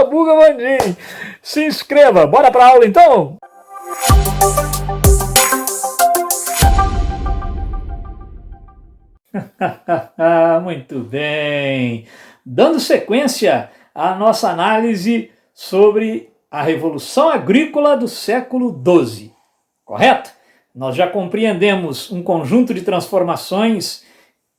Buga Bandim. Se inscreva. Bora pra aula então? Muito bem. Dando sequência à nossa análise sobre a Revolução Agrícola do século XII. Correto? Nós já compreendemos um conjunto de transformações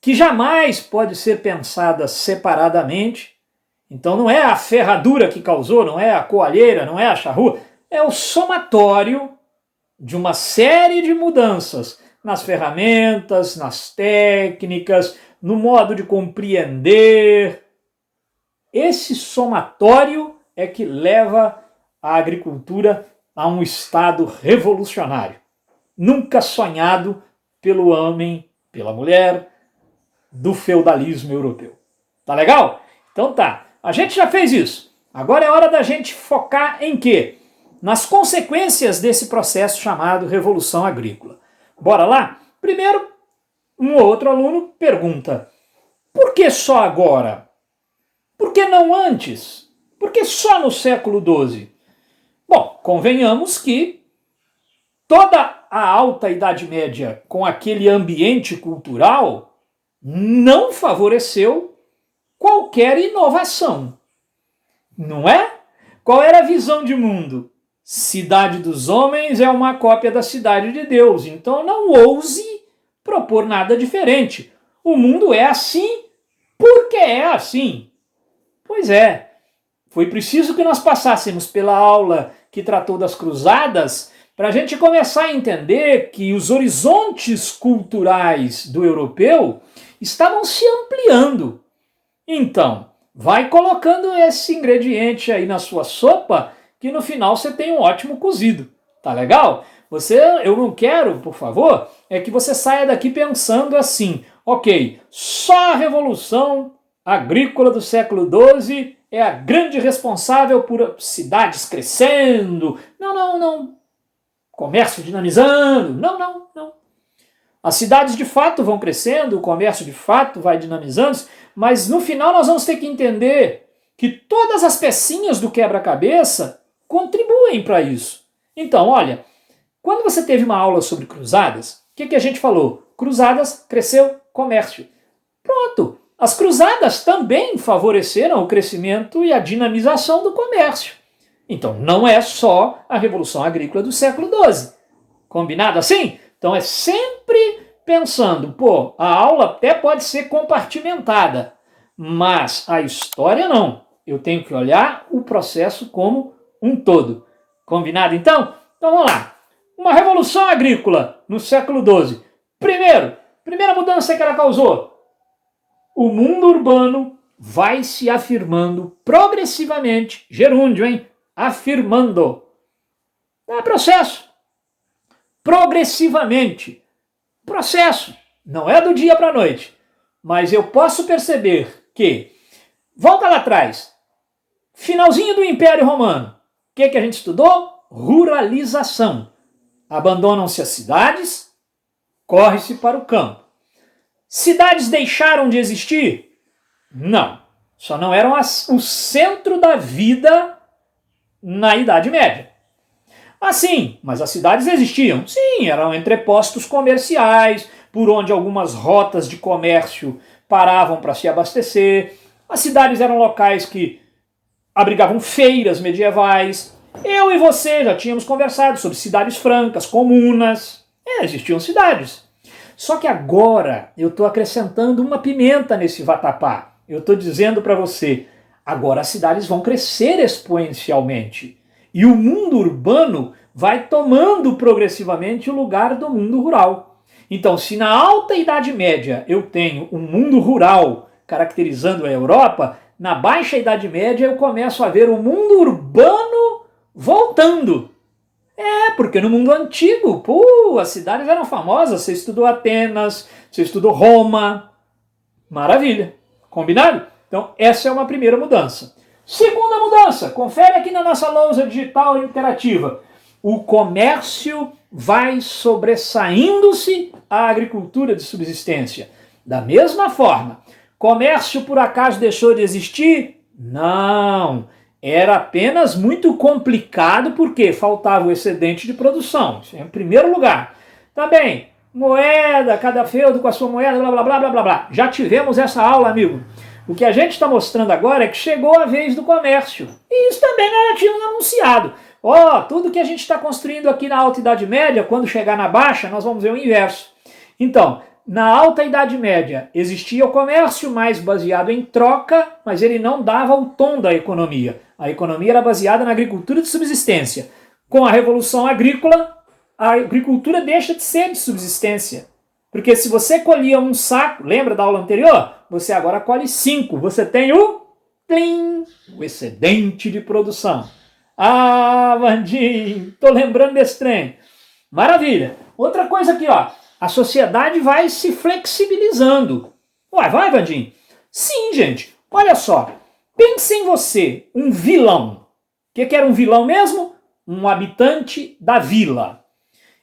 que jamais pode ser pensada separadamente. Então não é a ferradura que causou, não é a coalheira, não é a charrua, é o somatório de uma série de mudanças nas ferramentas, nas técnicas, no modo de compreender. Esse somatório é que leva a agricultura a um estado revolucionário, nunca sonhado pelo homem, pela mulher, do feudalismo europeu. Tá legal? Então tá, a gente já fez isso. Agora é hora da gente focar em quê? Nas consequências desse processo chamado Revolução Agrícola. Bora lá? Primeiro, um outro aluno pergunta: por que só agora? Por que não antes? Por que só no século XII? Bom, convenhamos que toda a Alta Idade Média, com aquele ambiente cultural, não favoreceu qualquer inovação. Não é? Qual era a visão de mundo? Cidade dos homens é uma cópia da cidade de Deus, então não ouse propor nada diferente. O mundo é assim porque é assim. Pois é, foi preciso que nós passássemos pela aula que tratou das cruzadas para a gente começar a entender que os horizontes culturais do europeu estavam se ampliando. Então, vai colocando esse ingrediente aí na sua sopa, que no final você tem um ótimo cozido. Tá legal? Eu não quero, por favor, é que você saia daqui pensando assim: ok, só a Revolução Agrícola do século XII é a grande responsável por cidades crescendo. Não. Comércio dinamizando. Não. As cidades de fato vão crescendo, o comércio de fato vai dinamizando, mas no final nós vamos ter que entender que todas as pecinhas do quebra-cabeça contribuem para isso. Então, olha, quando você teve uma aula sobre cruzadas, o que a gente falou? Cruzadas, cresceu, comércio. Pronto! As cruzadas também favoreceram o crescimento e a dinamização do comércio. Então, não é só a Revolução Agrícola do século XII. Combinado assim? Então, é sempre pensando, a aula até pode ser compartimentada, mas a história não. Eu tenho que olhar o processo como um todo. Combinado então? Então, vamos lá. Uma Revolução Agrícola no século XII. Primeira mudança que ela causou: o mundo urbano vai se afirmando progressivamente, gerúndio, hein? Afirmando. É processo. Progressivamente. Processo. Não é do dia para a noite. Mas eu posso perceber que, volta lá atrás, finalzinho do Império Romano, o que a gente estudou? Ruralização. Abandonam-se as cidades, corre-se para o campo. Cidades deixaram de existir? Não. Só não eram o centro da vida na Idade Média. Sim, mas as cidades existiam. Sim, eram entrepostos comerciais, por onde algumas rotas de comércio paravam para se abastecer. As cidades eram locais que abrigavam feiras medievais. Eu e você já tínhamos conversado sobre cidades francas, comunas. Existiam cidades. Só que agora eu estou acrescentando uma pimenta nesse vatapá. Eu estou dizendo para você, agora as cidades vão crescer exponencialmente. E o mundo urbano vai tomando progressivamente o lugar do mundo rural. Então, se na Alta Idade Média eu tenho um mundo rural caracterizando a Europa, na Baixa Idade Média eu começo a ver o mundo urbano voltando. Porque no mundo antigo, as cidades eram famosas. Você estudou Atenas, você estudou Roma. Maravilha. Combinado? Então, essa é uma primeira mudança. Segunda mudança, confere aqui na nossa lousa digital interativa. O comércio vai sobressaindo-se à agricultura de subsistência. Da mesma forma, comércio por acaso deixou de existir? Não. Era apenas muito complicado porque faltava o excedente de produção, isso é em primeiro lugar. Também, moeda, cada feudo com a sua moeda, blá blá blá blá blá blá. Já tivemos essa aula, amigo. O que a gente está mostrando agora é que chegou a vez do comércio. E isso também era tido anunciado. Tudo que a gente está construindo aqui na Alta Idade Média, quando chegar na Baixa, nós vamos ver o inverso. Então, na Alta Idade Média existia o comércio mais baseado em troca, mas ele não dava o tom da economia. A economia era baseada na agricultura de subsistência. Com a Revolução Agrícola, a agricultura deixa de ser de subsistência. Porque se você colhia um saco, lembra da aula anterior? Você agora colhe 5. Você tem o excedente de produção. Vandinho, tô lembrando desse trem. Maravilha. Outra coisa aqui, a sociedade vai se flexibilizando. Vai, Vandinho? Sim, gente. Olha só. Pense em você, um vilão. O que era um vilão mesmo? Um habitante da vila.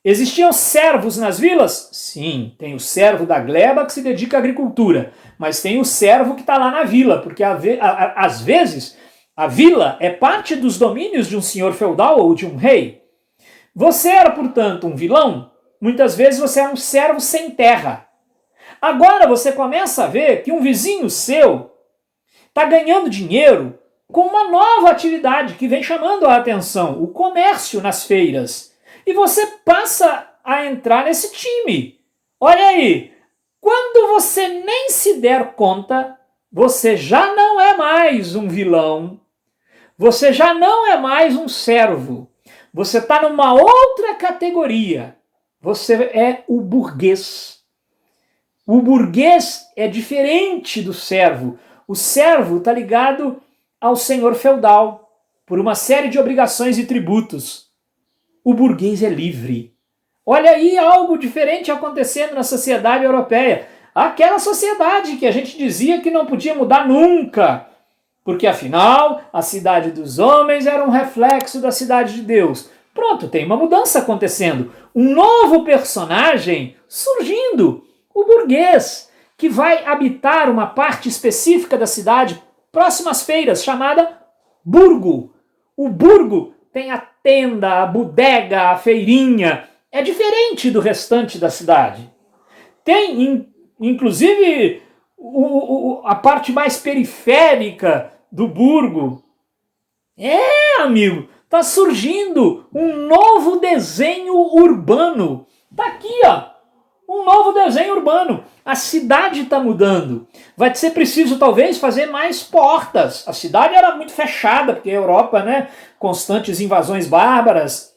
Existiam servos nas vilas? Sim, tem o servo da gleba que se dedica à agricultura, mas tem o servo que está lá na vila, porque às vezes a vila é parte dos domínios de um senhor feudal ou de um rei. Você era, portanto, um vilão? Muitas vezes você era um servo sem terra. Agora você começa a ver que um vizinho seu está ganhando dinheiro com uma nova atividade que vem chamando a atenção, o comércio nas feiras. E você passa a entrar nesse time. Olha aí, quando você nem se der conta, você já não é mais um vilão, você já não é mais um servo, você está numa outra categoria, você é o burguês. O burguês é diferente do servo. O servo está ligado ao senhor feudal por uma série de obrigações e tributos. O burguês é livre. Olha aí algo diferente acontecendo na sociedade europeia. Aquela sociedade que a gente dizia que não podia mudar nunca, porque afinal a cidade dos homens era um reflexo da cidade de Deus. Pronto, tem uma mudança acontecendo. Um novo personagem surgindo, o burguês, que vai habitar uma parte específica da cidade, próximo às feiras, chamada burgo. O burgo tem a tenda, a bodega, a feirinha. É diferente do restante da cidade. Tem, inclusive, a parte mais periférica do burgo. Amigo, está surgindo um novo desenho urbano. Está aqui, um novo desenho urbano. A cidade está mudando. Vai ser preciso, talvez, fazer mais portas. A cidade era muito fechada, porque a Europa, né? Constantes invasões bárbaras.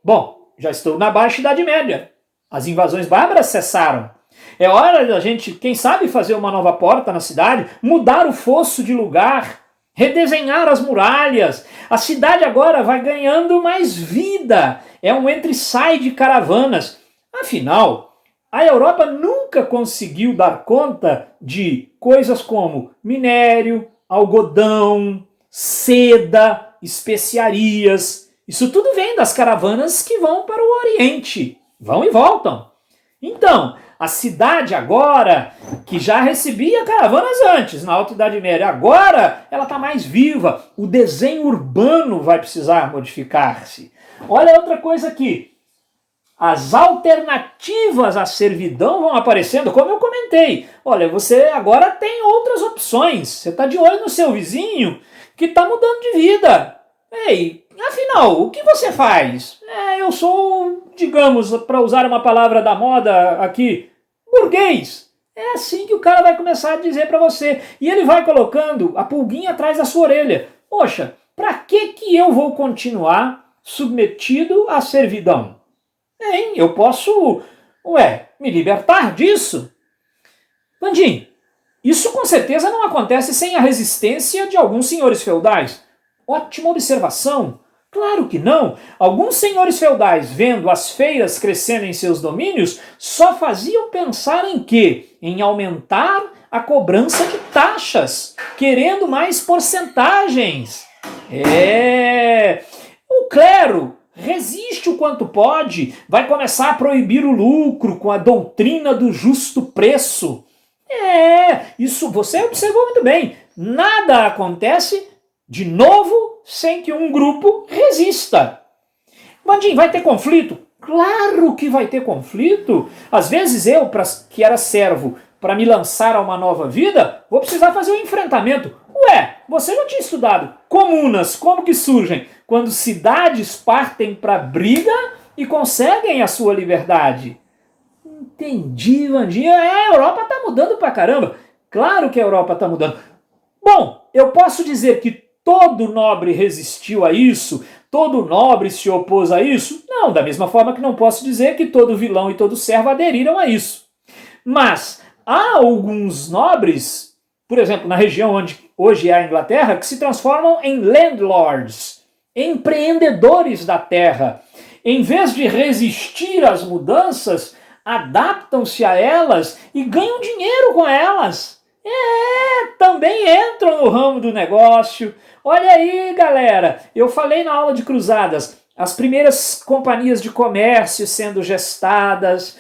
Bom, já estou na Baixa Idade Média. As invasões bárbaras cessaram. É hora da gente, quem sabe, fazer uma nova porta na cidade, mudar o fosso de lugar, redesenhar as muralhas. A cidade agora vai ganhando mais vida. É um entra e sai de caravanas. Afinal, a Europa nunca conseguiu dar conta de coisas como minério, algodão, seda, especiarias. Isso tudo vem das caravanas que vão para o Oriente. Vão e voltam. Então, a cidade agora, que já recebia caravanas antes, na Alta Idade Média, agora ela está mais viva. O desenho urbano vai precisar modificar-se. Olha outra coisa aqui. As alternativas à servidão vão aparecendo, como eu comentei. Olha, você agora tem outras opções. Você está de olho no seu vizinho que está mudando de vida. Ei, afinal, o que você faz? Eu sou, digamos, para usar uma palavra da moda aqui, burguês. É assim que o cara vai começar a dizer para você. E ele vai colocando a pulguinha atrás da sua orelha. Poxa, para que eu vou continuar submetido à servidão? Eu posso, me libertar disso? Vandinho, isso com certeza não acontece sem a resistência de alguns senhores feudais. Ótima observação. Claro que não. Alguns senhores feudais, vendo as feiras crescendo em seus domínios, só faziam pensar em quê? Em aumentar a cobrança de taxas, querendo mais porcentagens. O clero resiste o quanto pode, vai começar a proibir o lucro com a doutrina do justo preço. Isso você observou muito bem. Nada acontece de novo, sem que um grupo resista. Vandinho, vai ter conflito? Claro que vai ter conflito. Às vezes eu, que era servo, para me lançar a uma nova vida, vou precisar fazer um enfrentamento. Ué, você não tinha estudado comunas, como que surgem? Quando cidades partem para briga e conseguem a sua liberdade. Entendi, Vandinho. A Europa está mudando pra caramba. Claro que a Europa está mudando. Bom, eu posso dizer que todo nobre resistiu a isso? Todo nobre se opôs a isso? Não, da mesma forma que não posso dizer que todo vilão e todo servo aderiram a isso. Mas há alguns nobres, por exemplo, na região onde hoje é a Inglaterra, que se transformam em landlords, empreendedores da terra. Em vez de resistir às mudanças, adaptam-se a elas e ganham dinheiro com elas. Também entram no ramo do negócio. Olha aí, galera, eu falei na aula de cruzadas, as primeiras companhias de comércio sendo gestadas.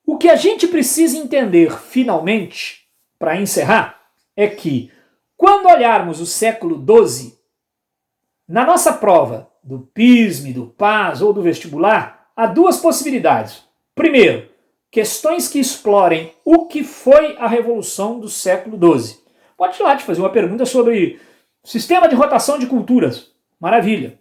O que a gente precisa entender, finalmente, para encerrar, é que, quando olharmos o século XII, na nossa prova do PISME, do PAS ou do vestibular, há duas possibilidades. Primeiro, questões que explorem o que foi a Revolução do século XII. Pode ir lá te fazer uma pergunta sobre sistema de rotação de culturas. Maravilha.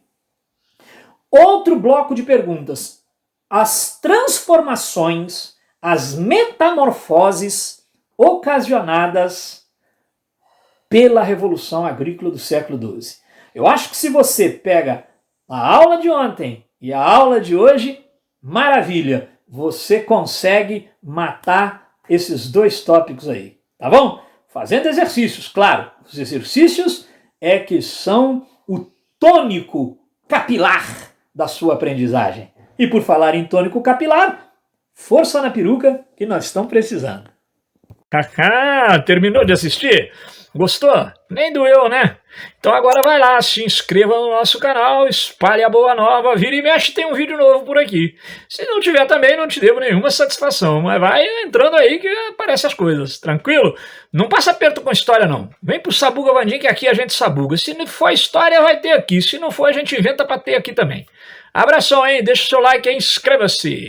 Outro bloco de perguntas. As transformações, as metamorfoses ocasionadas pela Revolução Agrícola do século XII. Eu acho que se você pega a aula de ontem e a aula de hoje, maravilha, você consegue matar esses dois tópicos aí, tá bom? Fazendo exercícios, claro, os exercícios é que são o tônico capilar da sua aprendizagem. E por falar em tônico capilar, força na peruca que nós estamos precisando. Haha, terminou de assistir? Gostou? Nem doeu, né? Então agora vai lá, se inscreva no nosso canal, espalhe a boa nova, vira e mexe, tem um vídeo novo por aqui. Se não tiver também, não te devo nenhuma satisfação, mas vai entrando aí que aparecem as coisas, tranquilo? Não passa aperto com história não. Vem pro Sabuga Vandinho que aqui a gente sabuga. Se não for história, vai ter aqui. Se não for, a gente inventa pra ter aqui também. Abração, hein? Deixa o seu like aí, inscreva-se.